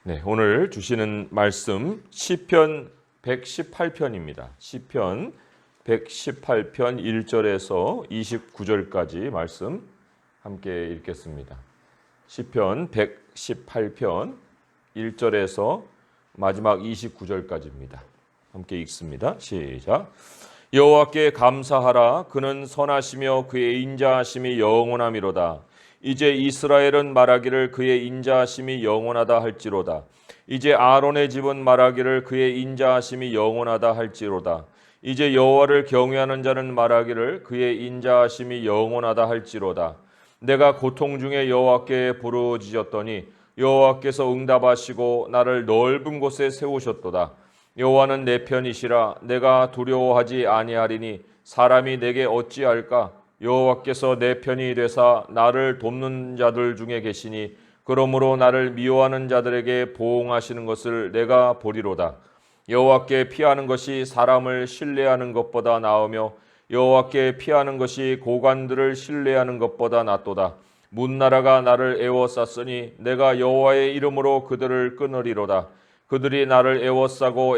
네, 오늘 주시는 말씀 시편 118편입니다. 시편 118편 1절에서 29절까지 말씀 함께 읽겠습니다. 시편 118편 1절에서 마지막 29절까지입니다. 함께 읽습니다. 시작. 여호와께 감사하라. 그는 선하시며 그의 인자하심이 영원하미로다. 이제 이스라엘은 말하기를 그의 인자하심이 영원하다 할지로다. 이제 아론의 집은 말하기를 그의 인자하심이 영원하다 할지로다. 이제 여호와를 경외하는 자는 말하기를 그의 인자하심이 영원하다 할지로다. 내가 고통 중에 여호와께 부르짖었더니 여호와께서 응답하시고 나를 넓은 곳에 세우셨도다. 여호와는 내 편이시라. 내가 두려워하지 아니하리니 사람이 내게 어찌할까? 여호와께서 내 편이 되사 나를 돕는 자들 중에 계시니 그러므로 나를 미워하는 자들에게 보응하시는 것을 내가 보리로다. 여호와께 피하는 것이 사람을 신뢰하는 것보다 나으며 여호와께 피하는 것이 고관들을 신뢰하는 것보다 낫도다. 문나라가 나를 애워쌌으니 내가 여호와의 이름으로 그들을 끊으리로다. 그들이 나를 애워싸고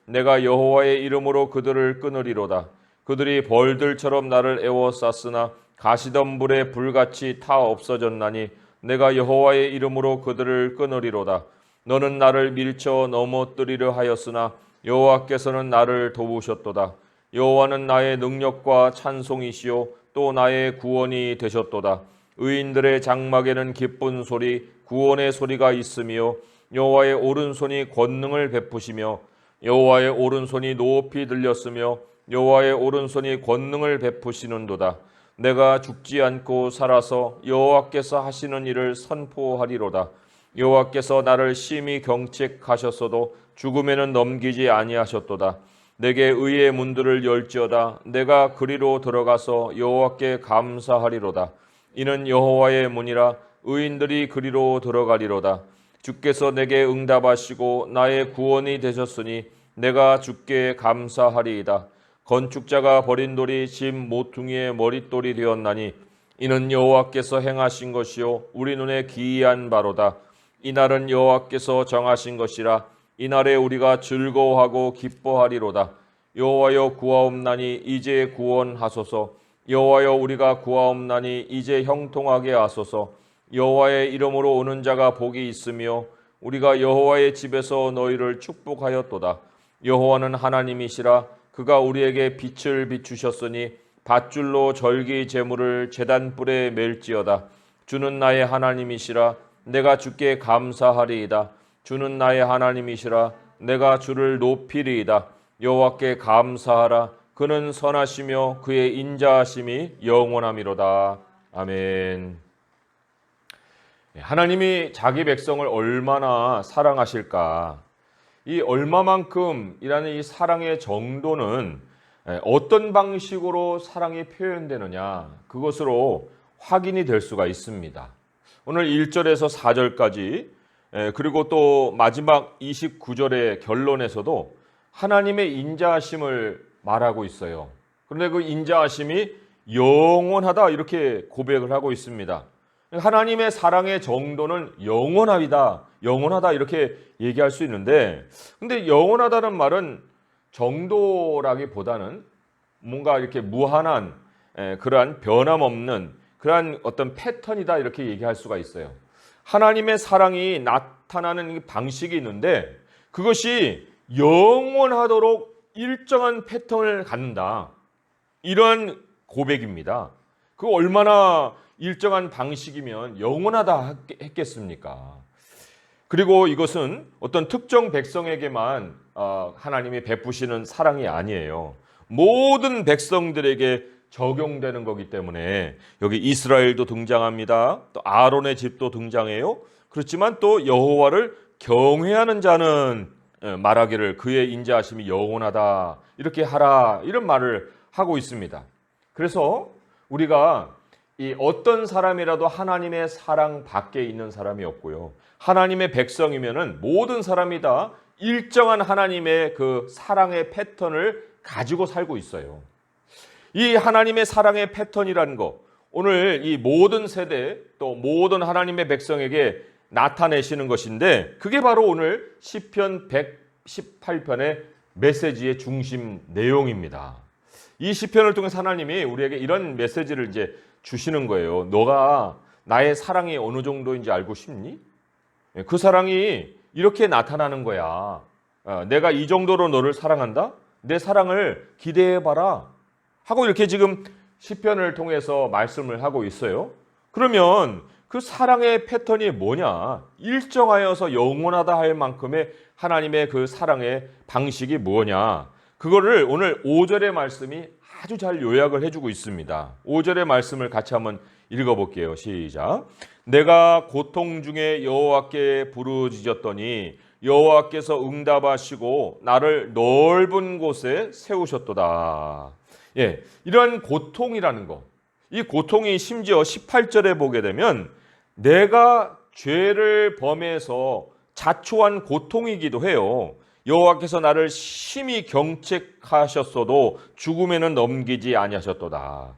내가 여호와의 이름으로 그들을 끊으리로다. 그들이 벌들처럼 나를 애워쌌으나 가시던 불에 불같이 타 없어졌나니 내가 여호와의 이름으로 그들을 끊으리로다. 너는 나를 밀쳐 넘어뜨리려 하였으나 여호와께서는 나를 도우셨도다. 여호와는 나의 능력과 찬송이시요 또 나의 구원이 되셨도다. 의인들의 장막에는 기쁜 소리, 구원의 소리가 있으며 여호와의 오른손이 권능을 베푸시며 여호와의 오른손이 높이 들렸으며 여호와의 오른손이 권능을 베푸시는도다. 내가 죽지 않고 살아서 여호와께서 하시는 일을 선포하리로다. 여호와께서 나를 심히 경책하셨어도 죽음에는 넘기지 아니하셨도다. 내게 의의 문들을 열지어다. 내가 그리로 들어가서 여호와께 감사하리로다. 이는 여호와의 문이라. 의인들이 그리로 들어가리로다. 주께서 내게 응답하시고 나의 구원이 되셨으니 내가 주께 감사하리이다. 건축자가 버린 돌이 집 모퉁이의 머릿돌이 되었나니 이는 여호와께서 행하신 것이요 우리 눈에 기이한 바로다. 이날은 여호와께서 정하신 것이라. 이날에 우리가 즐거워하고 기뻐하리로다. 여호와여 구하옵나니 이제 구원하소서. 여호와여 우리가 구하옵나니 이제 형통하게 하소서. 여호와의 이름으로 오는 자가 복이 있으며 우리가 여호와의 집에서 너희를 축복하였도다. 여호와는 하나님이시라. 그가 우리에게 빛을 비추셨으니 밧줄로 절기 제물을 제단불에 멜지어다. 주는 나의 하나님이시라. 내가 주께 감사하리이다. 주는 나의 하나님이시라. 내가 주를 높이리이다. 여호와께 감사하라. 그는 선하시며 그의 인자하심이 영원하미로다. 아멘. 하나님이 자기 백성을 얼마나 사랑하실까? 이 얼마만큼이라는 이 사랑의 정도는 어떤 방식으로 사랑이 표현되느냐, 그것으로 확인이 될 수가 있습니다. 오늘 1절에서 4절까지 그리고 또 마지막 29절의 결론에서도 하나님의 인자하심을 말하고 있어요. 그런데 그 인자하심이 영원하다 이렇게 고백을 하고 있습니다. 하나님의 사랑의 정도는 영원하다 이렇게 얘기할 수 있는데, 근데 영원하다는 말은 정도라기보다는 뭔가 이렇게 무한한 그러한 변함없는 그러한 어떤 패턴이다 이렇게 얘기할 수가 있어요. 하나님의 사랑이 나타나는 방식이 있는데 그것이 영원하도록 일정한 패턴을 갖는다. 이러한 고백입니다. 그 얼마나 일정한 방식이면 영원하다 했겠습니까? 그리고 이것은 어떤 특정 백성에게만 하나님이 베푸시는 사랑이 아니에요. 모든 백성들에게 적용되는 거기 때문에 여기 이스라엘도 등장합니다. 또 아론의 집도 등장해요. 그렇지만 또 여호와를 경외하는 자는 말하기를 그의 인자하심이 영원하다 이렇게 하라 이런 말을 하고 있습니다. 그래서 우리가 이 어떤 사람이라도 하나님의 사랑 밖에 있는 사람이 없고요. 하나님의 백성이면은 모든 사람이 다 일정한 하나님의 그 사랑의 패턴을 가지고 살고 있어요. 이 하나님의 사랑의 패턴이라는 거, 오늘 이 모든 세대 또 모든 하나님의 백성에게 나타내시는 것인데 그게 바로 오늘 시편 118편의 메시지의 중심 내용입니다. 이 시편을 통해서 하나님이 우리에게 이런 메시지를 이제 주시는 거예요. 너가 나의 사랑이 어느 정도인지 알고 싶니? 그 사랑이 이렇게 나타나는 거야. 내가 이 정도로 너를 사랑한다? 내 사랑을 기대해봐라. 하고 이렇게 지금 시편을 통해서 말씀을 하고 있어요. 그러면 그 사랑의 패턴이 뭐냐? 일정하여서 영원하다 할 만큼의 하나님의 그 사랑의 방식이 뭐냐? 그거를 오늘 5절의 말씀이 아주 잘 요약을 해주고 있습니다. 5절의 말씀을 같이 한번 읽어볼게요. 시작. 내가 고통 중에 여호와께 부르짖었더니 여호와께서 응답하시고 나를 넓은 곳에 세우셨도다. 예, 이런 고통이라는 거. 이 고통이 심지어 18절에 보게 되면 내가 죄를 범해서 자초한 고통이기도 해요. 여호와께서 나를 심히 경책하셨어도 죽음에는 넘기지 아니하셨도다.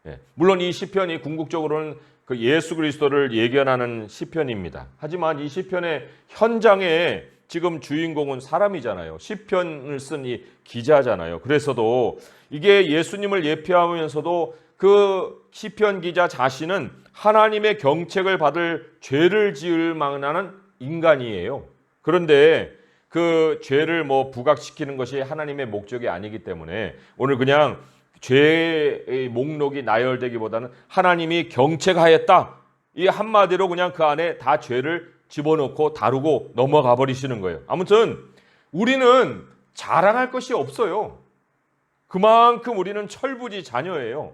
예, 물론 이 시편이 궁극적으로는 그 예수 그리스도를 예견하는 시편입니다. 하지만 이 시편의 현장에 지금 주인공은 사람이잖아요. 시편을 쓴 이 기자잖아요. 그래서도 이게 예수님을 예표하면서도 그 시편 기자 자신은 하나님의 경책을 받을 죄를 지을 만한 인간이에요. 그런데 그 죄를 부각시키는 것이 하나님의 목적이 아니기 때문에 오늘 그냥 죄의 목록이 나열되기보다는 하나님이 경책하였다. 이 한마디로 그냥 그 안에 다 죄를 집어넣고 다루고 넘어가 버리시는 거예요. 아무튼 우리는 자랑할 것이 없어요. 그만큼 우리는 철부지 자녀예요.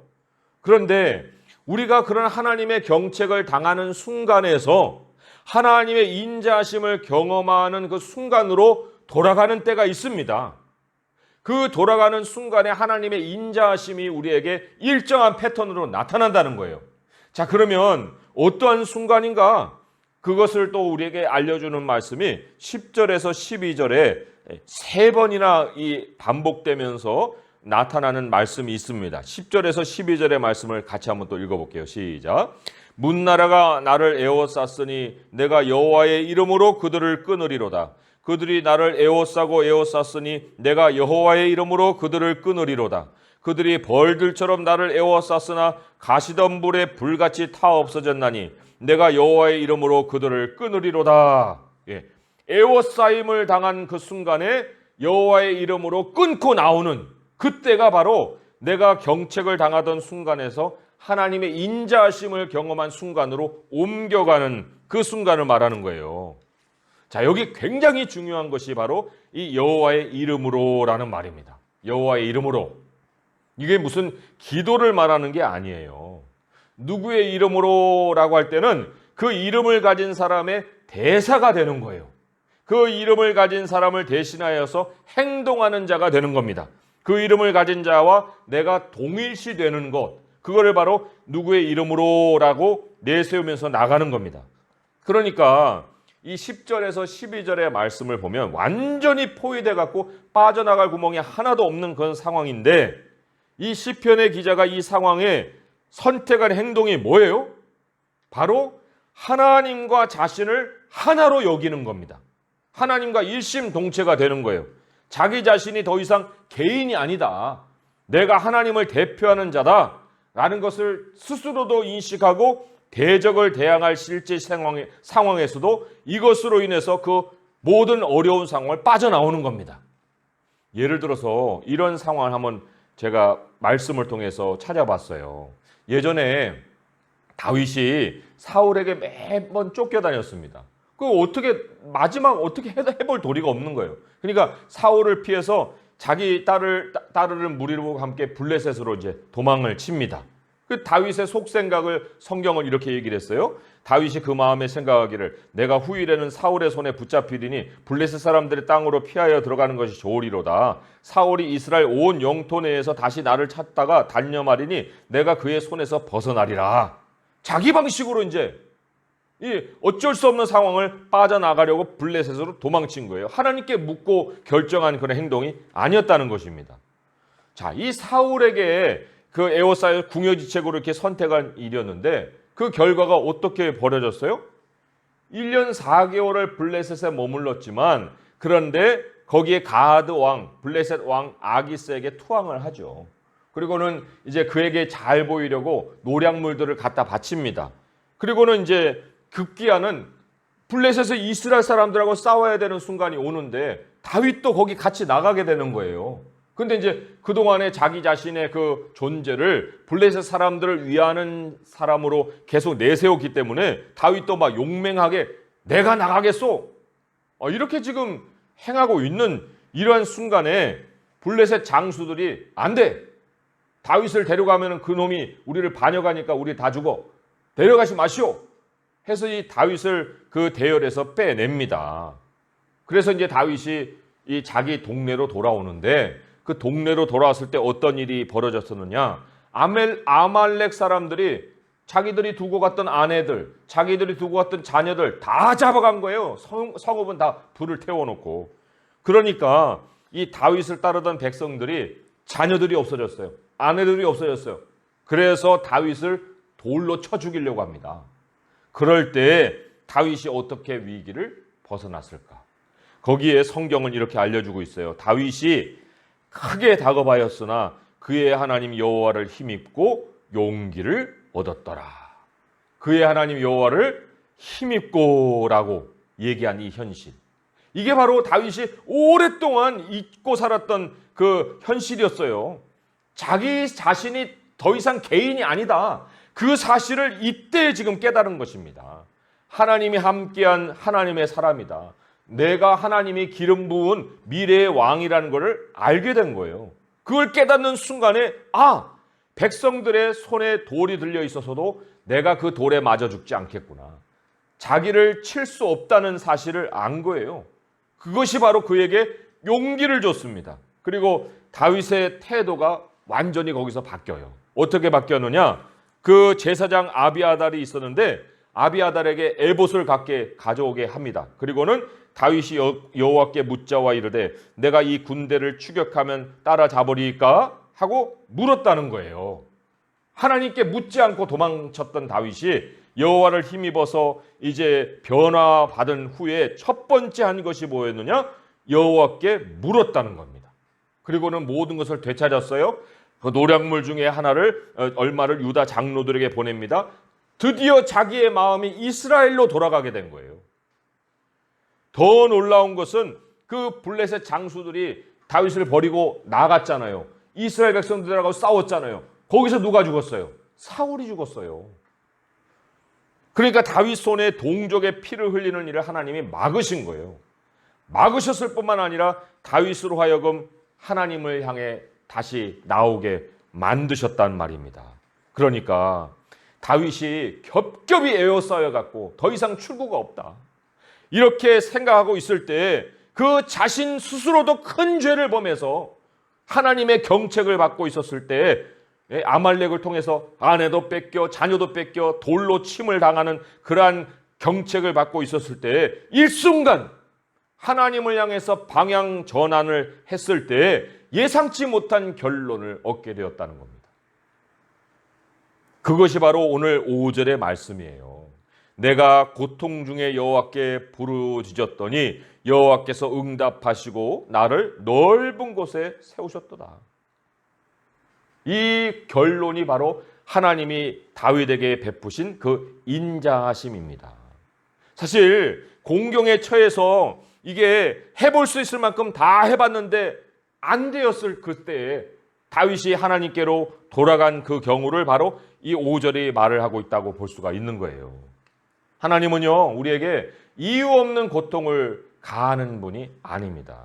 그런데 우리가 그런 하나님의 경책을 당하는 순간에서 하나님의 인자하심을 경험하는 그 순간으로 돌아가는 때가 있습니다. 그 돌아가는 순간에 하나님의 인자하심이 우리에게 일정한 패턴으로 나타난다는 거예요. 자, 그러면 어떠한 순간인가? 그것을 또 우리에게 알려주는 말씀이 10절에서 12절에 세 번이나 이 반복되면서 나타나는 말씀이 있습니다. 10절에서 12절의 말씀을 같이 한번 또 읽어볼게요. 시작. 문나라가 나를 에워쌌으니 내가 여호와의 이름으로 그들을 끊으리로다. 그들이 나를 에워싸고 에워쌌으니 내가 여호와의 이름으로 그들을 끊으리로다. 그들이 벌들처럼 나를 에워쌌으나 가시던 불에 불같이 타 없어졌나니 내가 여호와의 이름으로 그들을 끊으리로다. 예. 에워싸임을 당한 그 순간에 여호와의 이름으로 끊고 나오는 그때가 바로 내가 경책을 당하던 순간에서 하나님의 인자하심을 경험한 순간으로 옮겨가는 그 순간을 말하는 거예요. 자, 여기 굉장히 중요한 것이 바로 이 여호와의 이름으로라는 말입니다. 여호와의 이름으로. 이게 무슨 기도를 말하는 게 아니에요. 누구의 이름으로라고 할 때는 그 이름을 가진 사람의 대사가 되는 거예요. 그 이름을 가진 사람을 대신하여서 행동하는 자가 되는 겁니다. 그 이름을 가진 자와 내가 동일시 되는 것, 그거를 바로 누구의 이름으로라고 내세우면서 나가는 겁니다. 그러니까 이 10절에서 12절의 말씀을 보면 완전히 포위돼 갖고 빠져나갈 구멍이 하나도 없는 그런 상황인데 이 시편의 기자가 이 상황에 선택한 행동이 뭐예요? 바로 하나님과 자신을 하나로 여기는 겁니다. 하나님과 일심동체가 되는 거예요. 자기 자신이 더 이상 개인이 아니다. 내가 하나님을 대표하는 자다. 라는 것을 스스로도 인식하고 대적을 대항할 실제 상황에서도 이것으로 인해서 그 모든 어려운 상황을 빠져나오는 겁니다. 예를 들어서 이런 상황을 한번 제가 말씀을 통해서 찾아봤어요. 예전에 다윗이 사울에게 매번 쫓겨다녔습니다. 마지막 어떻게 해볼 도리가 없는 거예요. 그러니까 사울을 피해서 자기 따르는 무리와 함께 블레셋으로 이제 도망을 칩니다. 그 다윗의 속생각을 성경을 이렇게 얘기를 했어요. 다윗이 그 마음에 생각하기를 내가 후일에는 사울의 손에 붙잡히리니 블레셋 사람들의 땅으로 피하여 들어가는 것이 좋으리로다. 사울이 이스라엘 온 영토 내에서 다시 나를 찾다가 단념하리니 내가 그의 손에서 벗어나리라. 자기 방식으로 이제 이 어쩔 수 없는 상황을 빠져나가려고 블레셋으로 도망친 거예요. 하나님께 묻고 결정한 그런 행동이 아니었다는 것입니다. 자, 이 사울에게 그 에워싸여 궁여지책으로 이렇게 선택한 일이었는데 그 결과가 어떻게 벌어졌어요? 1년 4개월을 블레셋에 머물렀지만 그런데 거기에 가드 왕, 블레셋 왕 아기스에게 투항을 하죠. 그리고는 이제 그에게 잘 보이려고 노략물들을 갖다 바칩니다. 그리고는 이제 급기야는 블레셋의 이스라엘 사람들하고 싸워야 되는 순간이 오는데 다윗도 거기 같이 나가게 되는 거예요. 근데 이제 그동안에 자기 자신의 그 존재를 블레셋 사람들을 위하는 사람으로 계속 내세웠기 때문에 다윗도 막 용맹하게 내가 나가겠소. 이렇게 지금 행하고 있는 이러한 순간에 블레셋 장수들이 안 돼. 다윗을 데려가면 그놈이 우리를 반역하니까 우리 다 죽어. 데려가지 마시오. 해서 이 다윗을 그 대열에서 빼냅니다. 그래서 이제 다윗이 이 자기 동네로 돌아오는데 그 동네로 돌아왔을 때 어떤 일이 벌어졌었느냐. 아말렉 사람들이 자기들이 두고 갔던 아내들, 자기들이 두고 갔던 자녀들 다 잡아간 거예요. 성읍은 다 불을 태워놓고. 그러니까 이 다윗을 따르던 백성들이 자녀들이 없어졌어요. 아내들이 없어졌어요. 그래서 다윗을 돌로 쳐 죽이려고 합니다. 그럴 때 다윗이 어떻게 위기를 벗어났을까? 거기에 성경은 이렇게 알려주고 있어요. 다윗이 크게 다급하였으나 그의 하나님 여호와를 힘입고 용기를 얻었더라. 그의 하나님 여호와를 힘입고라고 얘기한 이 현실. 이게 바로 다윗이 오랫동안 잊고 살았던 그 현실이었어요. 자기 자신이 더 이상 개인이 아니다. 그 사실을 이때 지금 깨달은 것입니다. 하나님이 함께한 하나님의 사람이다. 내가 하나님이 기름 부은 미래의 왕이라는 것을 알게 된 거예요. 그걸 깨닫는 순간에 백성들의 손에 돌이 들려 있어서도 내가 그 돌에 맞아 죽지 않겠구나. 자기를 칠 수 없다는 사실을 안 거예요. 그것이 바로 그에게 용기를 줬습니다. 그리고 다윗의 태도가 완전히 거기서 바뀌어요. 어떻게 바뀌었느냐? 그 제사장 아비아달이 있었는데 아비아달에게 에봇을 가져오게 합니다. 그리고는 다윗이 여호와께 묻자와 이르되 내가 이 군대를 추격하면 따라잡으리까? 하고 물었다는 거예요. 하나님께 묻지 않고 도망쳤던 다윗이 여호와를 힘입어서 이제 변화받은 후에 첫 번째 한 것이 뭐였느냐? 여호와께 물었다는 겁니다. 그리고는 모든 것을 되찾았어요. 그 노략물 중에 하나를 얼마를 유다 장로들에게 보냅니다. 드디어 자기의 마음이 이스라엘로 돌아가게 된 거예요. 더 놀라운 것은 그 블레셋 장수들이 다윗을 버리고 나갔잖아요. 이스라엘 백성들하고 싸웠잖아요. 거기서 누가 죽었어요? 사울이 죽었어요. 그러니까 다윗 손에 동족의 피를 흘리는 일을 하나님이 막으신 거예요. 막으셨을 뿐만 아니라 다윗으로 하여금 하나님을 향해 다시 나오게 만드셨단 말입니다. 그러니까 다윗이 겹겹이 에워싸여갖고 더 이상 출구가 없다. 이렇게 생각하고 있을 때 그 자신 스스로도 큰 죄를 범해서 하나님의 경책을 받고 있었을 때 아말렉을 통해서 아내도 뺏겨 자녀도 뺏겨 돌로 침을 당하는 그러한 경책을 받고 있었을 때 일순간 하나님을 향해서 방향 전환을 했을 때 예상치 못한 결론을 얻게 되었다는 겁니다. 그것이 바로 오늘 5절의 말씀이에요. 내가 고통 중에 여호와께 부르짖었더니 여호와께서 응답하시고 나를 넓은 곳에 세우셨도다. 이 결론이 바로 하나님이 다윗에게 베푸신 그 인자하심입니다. 사실 공경에 처해서 이게 해볼 수 있을 만큼 다 해봤는데 안 되었을 그때에 다윗이 하나님께로 돌아간 그 경우를 바로 이 5절이 말을 하고 있다고 볼 수가 있는 거예요. 하나님은요, 우리에게 이유 없는 고통을 가하는 분이 아닙니다.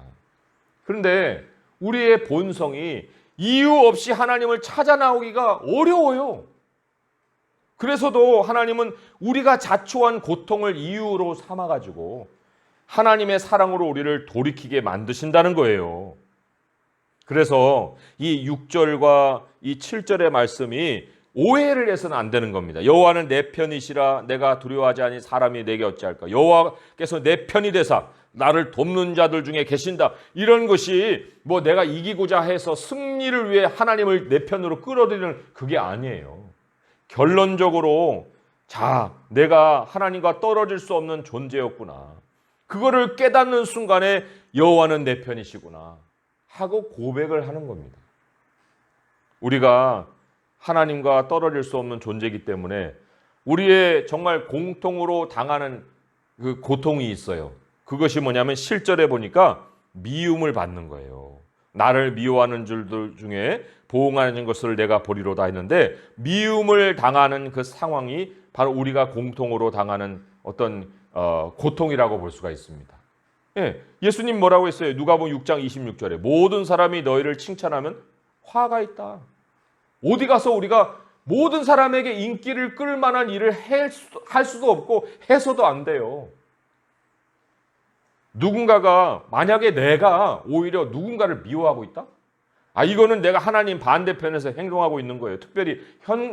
그런데 우리의 본성이 이유 없이 하나님을 찾아 나오기가 어려워요. 그래서도 하나님은 우리가 자초한 고통을 이유로 삼아가지고 하나님의 사랑으로 우리를 돌이키게 만드신다는 거예요. 그래서 이 6절과 이 7절의 말씀이 오해를 해서는 안 되는 겁니다. 여호와는 내 편이시라 내가 두려워하지 아니 사람이 내게 어찌할까. 여호와께서 내 편이 되사 나를 돕는 자들 중에 계신다. 이런 것이 뭐 내가 이기고자 해서 승리를 위해 하나님을 내 편으로 끌어들이는 그게 아니에요. 결론적으로 자, 내가 하나님과 떨어질 수 없는 존재였구나. 그거를 깨닫는 순간에 여호와는 내 편이시구나 하고 고백을 하는 겁니다. 우리가 하나님과 떨어질 수 없는 존재이기 때문에 우리의 정말 공통으로 당하는 그 고통이 있어요. 그것이 뭐냐면 실절에 보니까 미움을 받는 거예요. 나를 미워하는 줄들 중에 보응하는 것을 내가 보리로다 했는데, 미움을 당하는 그 상황이 바로 우리가 공통으로 당하는 어떤 고통이라고 볼 수가 있습니다. 예, 예수님 뭐라고 했어요? 누가복음 6장 26절에 모든 사람이 너희를 칭찬하면 화가 있다. 어디 가서 우리가 모든 사람에게 인기를 끌 만한 일을 할 수도 없고 해서도 안 돼요. 누군가가 만약에 내가 오히려 누군가를 미워하고 있다? 이거는 내가 하나님 반대편에서 행동하고 있는 거예요. 특별히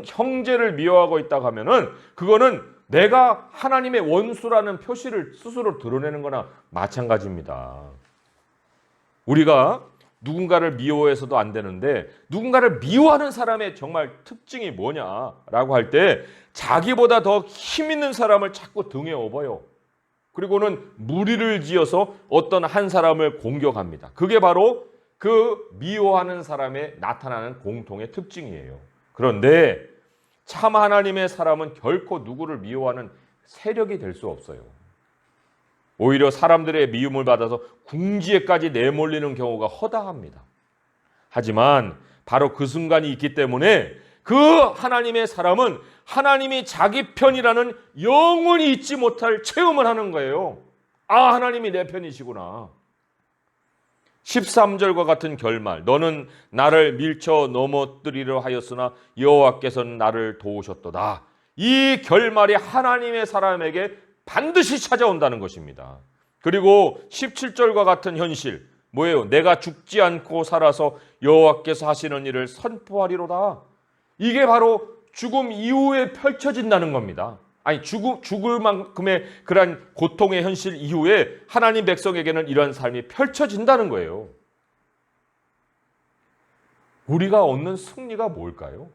형제를 미워하고 있다고 하면은 그거는 내가 하나님의 원수라는 표시를 스스로 드러내는 거나 마찬가지입니다. 우리가 누군가를 미워해서도 안 되는데, 누군가를 미워하는 사람의 정말 특징이 뭐냐라고 할 때 자기보다 더 힘 있는 사람을 자꾸 등에 업어요. 그리고는 무리를 지어서 어떤 한 사람을 공격합니다. 그게 바로 그 미워하는 사람의 나타나는 공통의 특징이에요. 그런데 참 하나님의 사람은 결코 누구를 미워하는 세력이 될 수 없어요. 오히려 사람들의 미움을 받아서 궁지에까지 내몰리는 경우가 허다합니다. 하지만 바로 그 순간이 있기 때문에 그 하나님의 사람은 하나님이 자기 편이라는 영원히 잊지 못할 체험을 하는 거예요. 하나님이 내 편이시구나. 13절과 같은 결말, 너는 나를 밀쳐 넘어뜨리려 하였으나 여호와께서는 나를 도우셨도다. 이 결말이 하나님의 사람에게 반드시 찾아온다는 것입니다. 그리고 17절과 같은 현실, 뭐예요? 내가 죽지 않고 살아서 여호와께서 하시는 일을 선포하리로다. 이게 바로 죽음 이후에 펼쳐진다는 겁니다. 죽을 만큼의 그러한 고통의 현실 이후에 하나님 백성에게는 이런 삶이 펼쳐진다는 거예요. 우리가 얻는 승리가 뭘까요?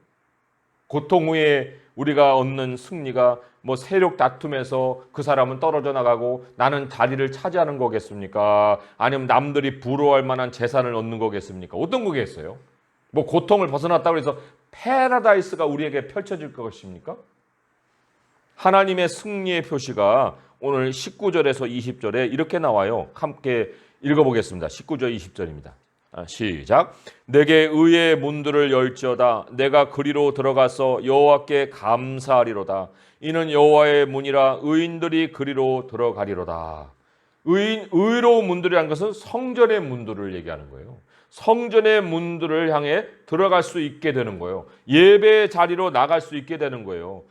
고통 후에 우리가 얻는 승리가 세력 다툼에서 그 사람은 떨어져 나가고 나는 자리를 차지하는 거겠습니까? 아니면 남들이 부러워할 만한 재산을 얻는 거겠습니까? 어떤 거겠어요? 고통을 벗어났다고 해서 패러다이스가 우리에게 펼쳐질 것입니까? 하나님의 승리의 표시가 오늘 19절에서 20절에 이렇게 나와요. 함께 읽어보겠습니다. 19절 20절입니다. 시작. 내게 의의 문들을 열지어다. 내가 그리로 들어가서 여호와께 감사하리로다. 이는 여호와의 문이라 의인들이 그리로 들어가리로다. 의로운 문들이라는 것은 성전의 문들을 얘기하는 거예요. 성전의 문들을 향해 들어갈 수 있게 되는 거예요. 예배의 자리로 나갈 수 있게 되는 거예요.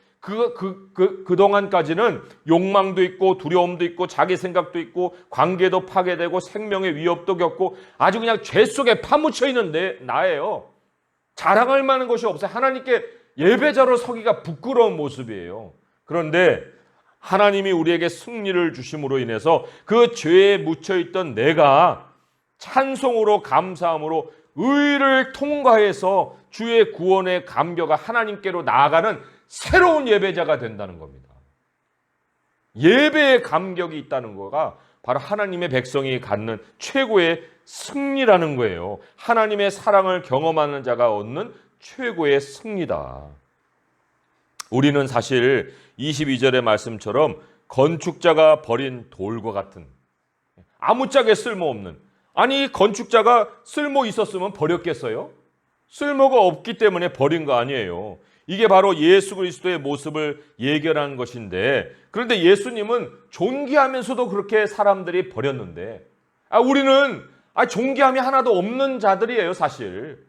그동안까지는 욕망도 있고 두려움도 있고 자기 생각도 있고 관계도 파괴되고 생명의 위협도 겪고 아주 그냥 죄 속에 파묻혀 있는 나예요. 자랑할 만한 것이 없어요. 하나님께 예배자로 서기가 부끄러운 모습이에요. 그런데 하나님이 우리에게 승리를 주심으로 인해서 그 죄에 묻혀있던 내가 찬송으로 감사함으로 의를 통과해서 주의 구원의 감격과 하나님께로 나아가는 새로운 예배자가 된다는 겁니다. 예배의 감격이 있다는 거가 바로 하나님의 백성이 갖는 최고의 승리라는 거예요. 하나님의 사랑을 경험하는 자가 얻는 최고의 승리다. 우리는 사실 22절의 말씀처럼 건축자가 버린 돌과 같은, 아무짝에 쓸모없는, 건축자가 쓸모 있었으면 버렸겠어요? 쓸모가 없기 때문에 버린 거 아니에요. 이게 바로 예수 그리스도의 모습을 예견한 것인데, 그런데 예수님은 존귀하면서도 그렇게 사람들이 버렸는데, 우리는 존귀함이 하나도 없는 자들이에요, 사실.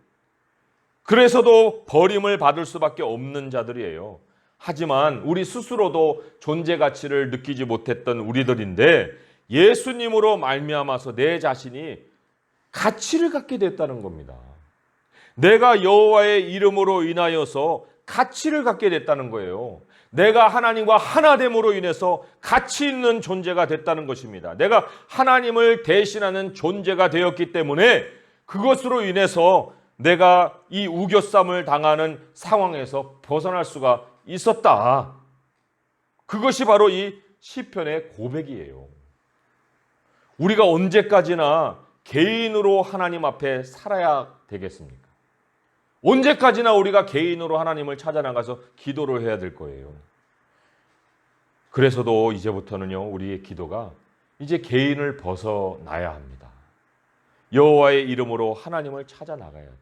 그래서도 버림을 받을 수밖에 없는 자들이에요. 하지만 우리 스스로도 존재 가치를 느끼지 못했던 우리들인데, 예수님으로 말미암아서 내 자신이 가치를 갖게 됐다는 겁니다. 내가 여호와의 이름으로 인하여서 가치를 갖게 됐다는 거예요. 내가 하나님과 하나됨으로 인해서 가치 있는 존재가 됐다는 것입니다. 내가 하나님을 대신하는 존재가 되었기 때문에 그것으로 인해서 내가 이 우겨쌈을 당하는 상황에서 벗어날 수가 있었다. 그것이 바로 이 시편의 고백이에요. 우리가 언제까지나 개인으로 하나님 앞에 살아야 되겠습니까? 언제까지나 우리가 개인으로 하나님을 찾아 나가서 기도를 해야 될 거예요. 그래서도 이제부터는요, 우리의 기도가 이제 개인을 벗어나야 합니다. 여호와의 이름으로 하나님을 찾아 나가야 돼요.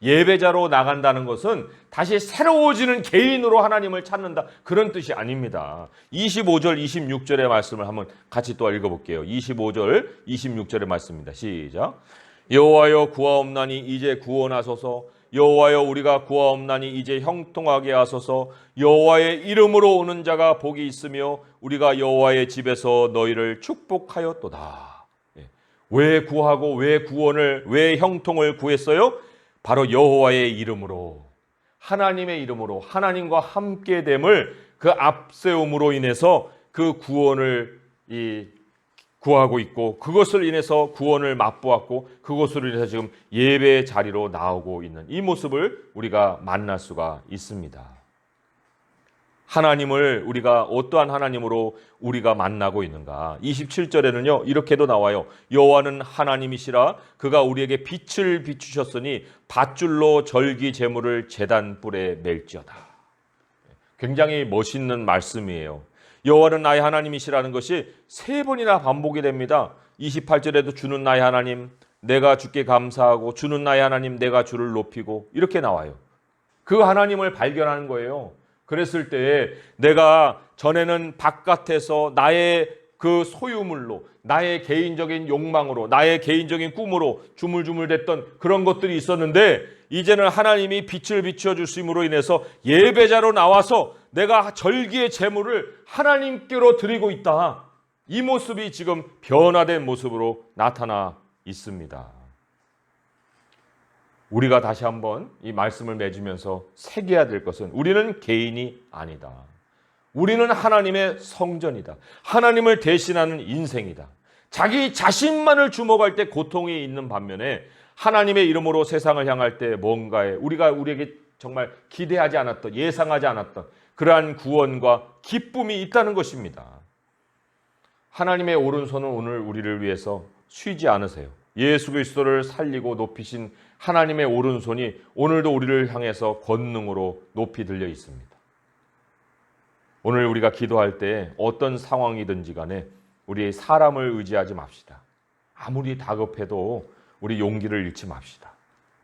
예배자로 나간다는 것은 다시 새로워지는 개인으로 하나님을 찾는다, 그런 뜻이 아닙니다. 25절 26절의 말씀을 한번 같이 또 읽어볼게요. 25절 26절의 말씀입니다. 시작. 여호와여 구하옵나니 이제 구원하소서. 여호와여 우리가 구하옵나니 이제 형통하게 하소서. 여호와의 이름으로 오는 자가 복이 있으며 우리가 여호와의 집에서 너희를 축복하였도다. 왜 구하고 왜 구원을, 왜 형통을 구했어요? 바로 여호와의 이름으로, 하나님의 이름으로, 하나님과 함께됨을 그 앞세움으로 인해서 그 구원을 구하고 있고, 그것을 인해서 구원을 맛보았고, 그것으로 인해서 지금 예배의 자리로 나오고 있는 이 모습을 우리가 만날 수가 있습니다. 하나님을 우리가 어떠한 하나님으로 우리가 만나고 있는가? 27절에는요 이렇게도 나와요. 여호와는 하나님이시라. 그가 우리에게 빛을 비추셨으니 밧줄로 절기 제물을 제단 뿔에 맬지어다. 굉장히 멋있는 말씀이에요. 여호와는 나의 하나님이시라는 것이 세 번이나 반복이 됩니다. 28절에도 주는 나의 하나님, 내가 주께 감사하고, 주는 나의 하나님, 내가 주를 높이고, 이렇게 나와요. 그 하나님을 발견하는 거예요. 그랬을 때에 내가 전에는 바깥에서 나의 그 소유물로, 나의 개인적인 욕망으로, 나의 개인적인 꿈으로 주물주물댔던 그런 것들이 있었는데, 이제는 하나님이 빛을 비춰주심으로 인해서 예배자로 나와서 내가 절기의 제물을 하나님께로 드리고 있다. 이 모습이 지금 변화된 모습으로 나타나 있습니다. 우리가 다시 한번 이 말씀을 맺으면서 새겨야 될 것은, 우리는 개인이 아니다. 우리는 하나님의 성전이다. 하나님을 대신하는 인생이다. 자기 자신만을 주목할 때 고통이 있는 반면에 하나님의 이름으로 세상을 향할 때 뭔가에 우리에게 정말 기대하지 않았던, 예상하지 않았던 그러한 구원과 기쁨이 있다는 것입니다. 하나님의 오른손은 오늘 우리를 위해서 쉬지 않으세요. 예수 그리스도를 살리고 높이신 하나님의 오른손이 오늘도 우리를 향해서 권능으로 높이 들려 있습니다. 오늘 우리가 기도할 때 어떤 상황이든지 간에 우리 사람을 의지하지 맙시다. 아무리 다급해도 우리 용기를 잃지 맙시다.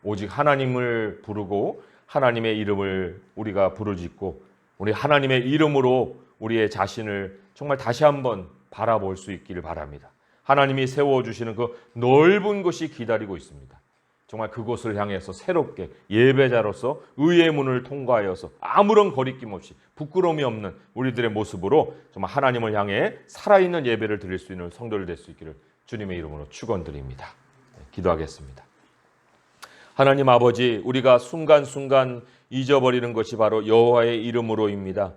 오직 하나님을 부르고 하나님의 이름을 우리가 부르짖고, 우리 하나님의 이름으로 우리의 자신을 정말 다시 한번 바라볼 수 있기를 바랍니다. 하나님이 세워주시는 그 넓은 곳이 기다리고 있습니다. 정말 그곳을 향해서 새롭게 예배자로서 의의 문을 통과하여서 아무런 거리낌 없이 부끄러움이 없는 우리들의 모습으로 정말 하나님을 향해 살아있는 예배를 드릴 수 있는 성도를 될 수 있기를 주님의 이름으로 축원드립니다. 기도하겠습니다. 하나님 아버지, 우리가 순간순간 잊어버리는 것이 바로 여호와의 이름으로입니다.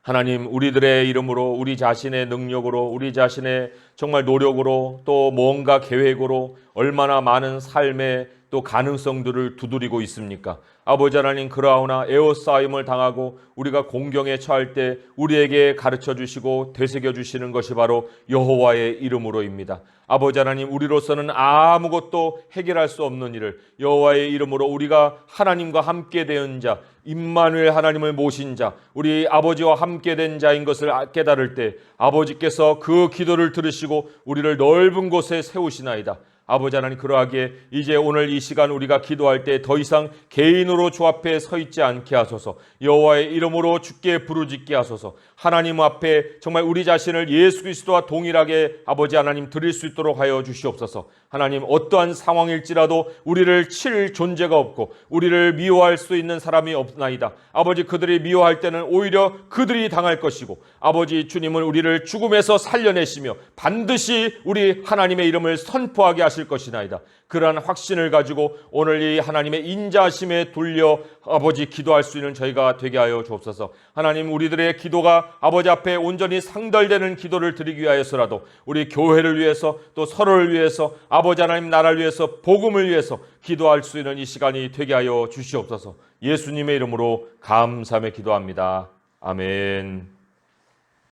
하나님, 우리들의 이름으로, 우리 자신의 능력으로, 우리 자신의 정말 노력으로, 또 뭔가 계획으로 얼마나 많은 삶의 또 가능성들을 두드리고 있습니까? 아버지 하나님, 그러하오나 에워싸임을 당하고 우리가 공경에 처할 때 우리에게 가르쳐 주시고 되새겨 주시는 것이 바로 여호와의 이름으로입니다. 아버지 하나님, 우리로서는 아무것도 해결할 수 없는 일을 여호와의 이름으로 우리가 하나님과 함께 된 자, 임마누엘 하나님을 모신 자, 우리 아버지와 함께 된 자인 것을 깨달을 때 아버지께서 그 기도를 들으시고 우리를 넓은 곳에 세우시나이다. 아버지 하나님, 그러하기에 이제 오늘 이 시간 우리가 기도할 때 더 이상 개인으로 주 앞에 서 있지 않게 하소서. 여호와의 이름으로 주께 부르짖게 하소서. 하나님 앞에 정말 우리 자신을 예수 그리스도와 동일하게 아버지 하나님 드릴 수 있도록 하여 주시옵소서. 하나님, 어떠한 상황일지라도 우리를 칠 존재가 없고 우리를 미워할 수 있는 사람이 없나이다. 아버지, 그들이 미워할 때는 오히려 그들이 당할 것이고, 아버지 주님은 우리를 죽음에서 살려내시며 반드시 우리 하나님의 이름을 선포하게 하실 것이나이다. 그러한 확신을 가지고 오늘 이 하나님의 인자하심에 돌려 아버지 기도할 수 있는 저희가 되게 하여 주옵소서. 하나님, 우리들의 기도가 아버지 앞에 온전히 상달되는 기도를 드리기 위하여서라도 우리 교회를 위해서, 또 서로를 위해서, 아버지 하나님 나라를 위해서, 복음을 위해서 기도할 수 있는 이 시간이 되게 하여 주시옵소서. 예수님의 이름으로 감사하며 기도합니다. 아멘.